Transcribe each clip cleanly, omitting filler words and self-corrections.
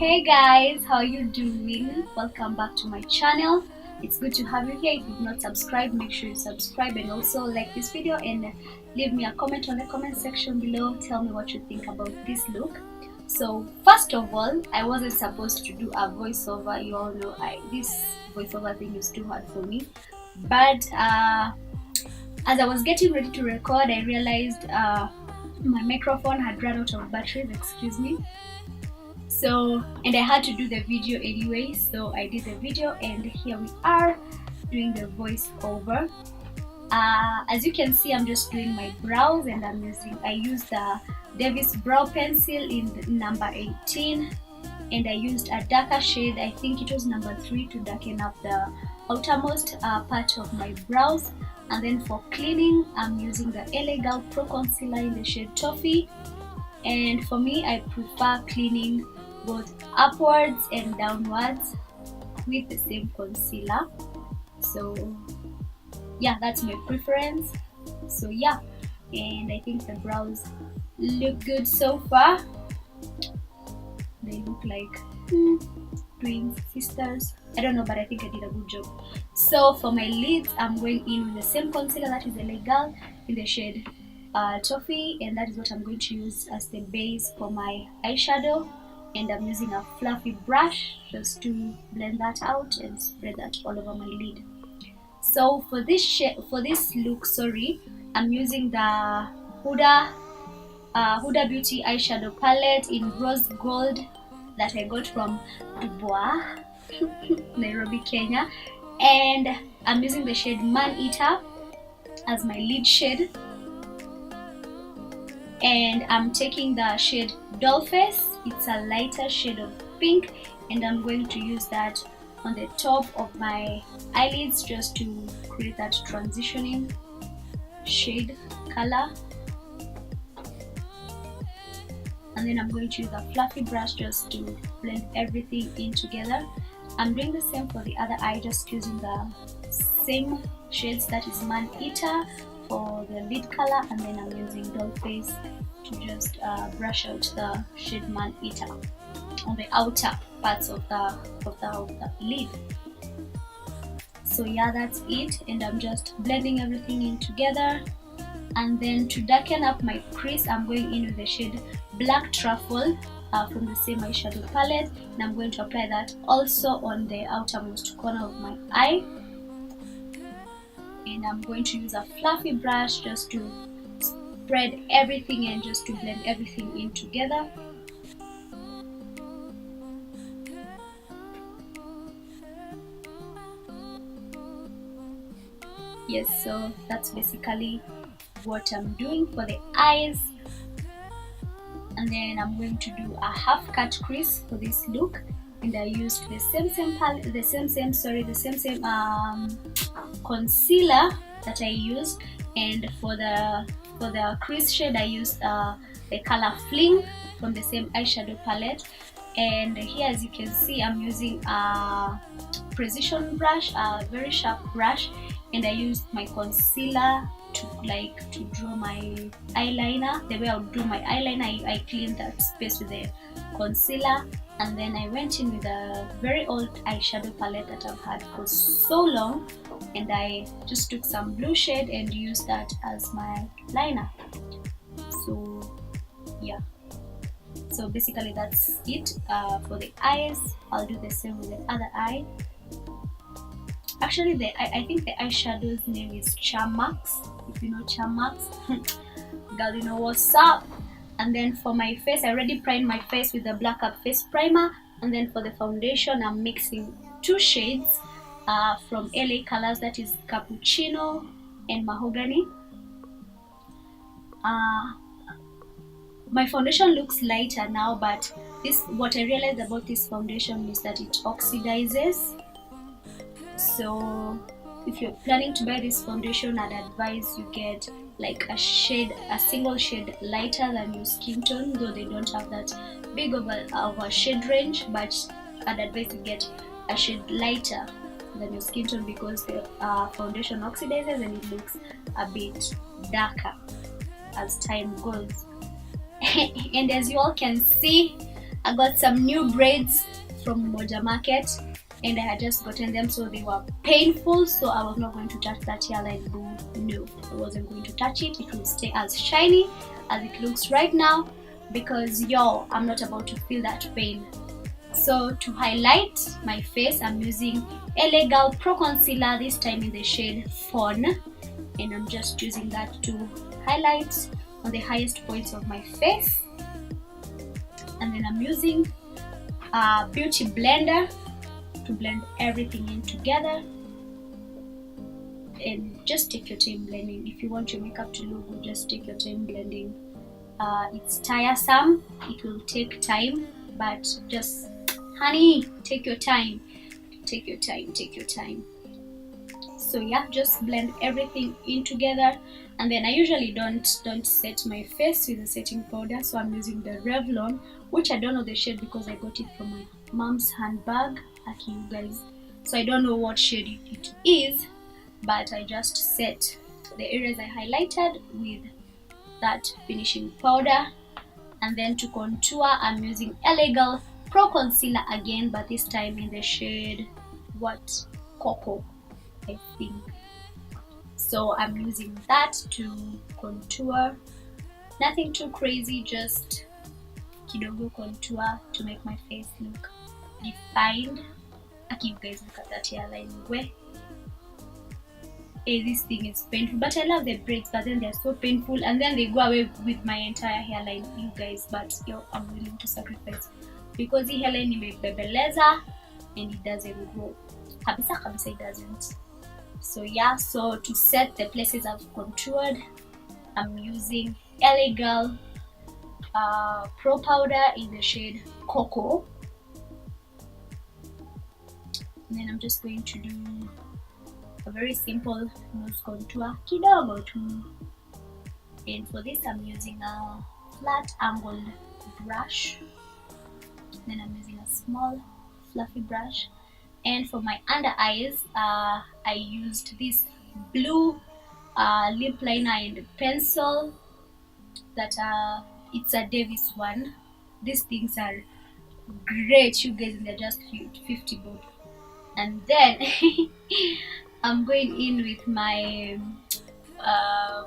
Hey guys, how you doing? Welcome back to my channel. It's good to have you here. If you've not subscribed, make sure you subscribe and also like this video and leave me a comment on the comment section below. Tell me what you think about this look. So first of all, I wasn't supposed to do a voiceover. You all know this voiceover thing is too hard for me, but as I was getting ready to record, I realized my microphone had run out of batteries, excuse me. So, and I had to do the video anyway, so I did the video and here we are doing the voiceover. As you can see, I'm just doing my brows and I used the Davis brow pencil in number 18 and I used a darker shade, I think it was number 3, to darken up the outermost part of my brows. And then for cleaning, I'm using the LA Girl Pro Concealer in the shade Toffee. And for me, I prefer cleaning both upwards and downwards with the same concealer. So yeah, that's my preference. So yeah, and I think the brows look good so far. They look like twin sisters. I don't know, but I think I did a good job. So for my lids, I'm going in with the same concealer, that is the LA Girl in the shade Toffee, and that is what I'm going to use as the base for my eyeshadow. And I'm using a fluffy brush just to blend that out and spread that all over my lid. So for this look, I'm using the Huda Beauty eyeshadow palette in rose gold that I got from Dubois, Nairobi, Kenya, and I'm using the shade Man Eater as my lid shade. And I'm taking the shade Dollface. It's a lighter shade of pink, and I'm going to use that on the top of my eyelids just to create that transitioning shade color. And then I'm going to use a fluffy brush just to blend everything in together. I'm doing the same for the other eye, just using the same shades, that is Man Eater for the lid color, and then I'm using Dollface to just brush out the shade Man Eater on the outer parts of the lid. So yeah, that's it, and I'm just blending everything in together. And then to darken up my crease, I'm going in with the shade Black Truffle from the same eyeshadow palette, and I'm going to apply that also on the outermost corner of my eye. And I'm going to use a fluffy brush just to spread everything and just to blend everything in together. Yes, so that's basically what I'm doing for the eyes. And then I'm going to do a half cut crease for this look, and I used the same concealer that I used, and for the crease shade I used the color Fling from the same eyeshadow palette. And here, as you can see, I'm using a precision brush, a very sharp brush, and I used my concealer to draw my eyeliner. The way I would do my eyeliner, I cleaned that space with the concealer, and then I went in with a very old eyeshadow palette that I've had for so long, and I just took some blue shade and used that as my liner. So yeah, so basically that's it for the eyes. I'll do the same with the other eye. Actually, I think the eyeshadow's name is Charmax. If you know Charmax, girl, you know what's up. And then for my face, I already primed my face with the Black Up Face Primer. And then for the foundation, I'm mixing 2 shades from LA Colors, that is Cappuccino and Mahogany. My foundation looks lighter now, but what I realized about this foundation is that it oxidizes. So if you're planning to buy this foundation, I'd advise you get like a single shade lighter than your skin tone, though they don't have that big of a shade range, but I'd advise you get a shade lighter than your skin tone, because the foundation oxidizes and it looks a bit darker as time goes. And as you all can see, I got some new braids from Umoja Market, and I had just gotten them, so they were painful, so I was not going to touch that hairline glue. No, I wasn't going to touch it. It will stay as shiny as it looks right now, because I'm not about to feel that pain. So to highlight my face, I'm using Legal Pro Concealer, this time in the shade Fawn, and I'm just using that to highlight on the highest points of my face. And then I'm using a beauty blender to blend everything in together. And just take your time blending. If you want your makeup to look good, just take your time blending. It's tiresome, it will take time, but just, honey, take your time. So yeah, just blend everything in together. And then I usually don't set my face with a setting powder, so I'm using the Revlon, which I don't know the shade because I got it from my mom's handbag. Lucky you guys. So I don't know what shade it is, but I just set the areas I highlighted with that finishing powder. And then to contour, I'm using Legal Pro Concealer again, but this time in the shade Cocoa, I think. So I'm using that to contour. Nothing too crazy, just kidogo contour to make my face look defined. Okay, you guys, look at that hairline. This thing is painful, but I love the braids, but then they're so painful, and then they go away with my entire hairline, you guys. But I'm willing to sacrifice, because the hairline imebebeleza and it doesn't grow. Kabisa it doesn't. So yeah, so to set the places I've contoured, I'm using Legal Pro Powder in the shade Cocoa. And then I'm just going to do a very simple nose contour, kidogo tu. And for this, I'm using a flat angled brush. Then I'm using a small fluffy brush. And for my under eyes, I used this blue lip liner and pencil that it's a Davis one. These things are great, you guys, and they're just 50 bob. And then I'm going in with my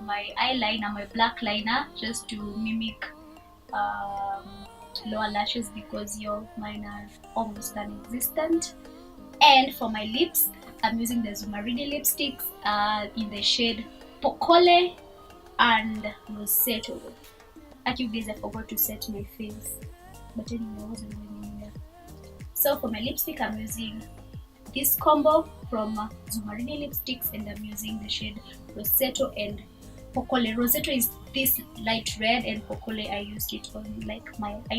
my eyeliner, my black liner, just to mimic lower lashes, because mine are almost non-existent. And for my lips, I'm using the Zumaridi lipsticks in the shade Pokole and Rosetto. Actually, guys, I forgot to set my face, but anyway, I wasn't going anywhere. So for my lipstick, I'm using this combo from Zumaridi lipsticks, and I'm using the shade Rosetto and Pokole. Rosetto is this light red, and Pokole, I used it on I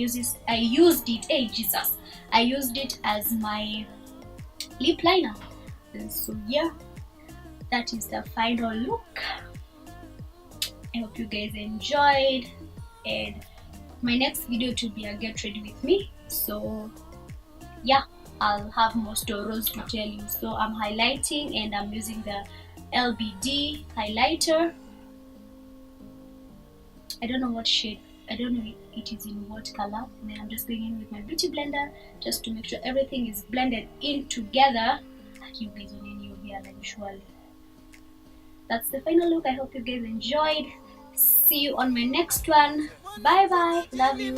used it as my lip liner. And so yeah, that is the final look. I hope you guys enjoyed, and my next video to be a get ready with me. So yeah, I'll have more stories to tell you. So I'm highlighting, and I'm using the LBD highlighter. I don't know what shade, I don't know it is in what color. And then I'm just going in with my beauty blender just to make sure everything is blended in together. You guys on any of your usually. That's the final look. I hope you guys enjoyed. See you on my next one. Bye bye. Love you.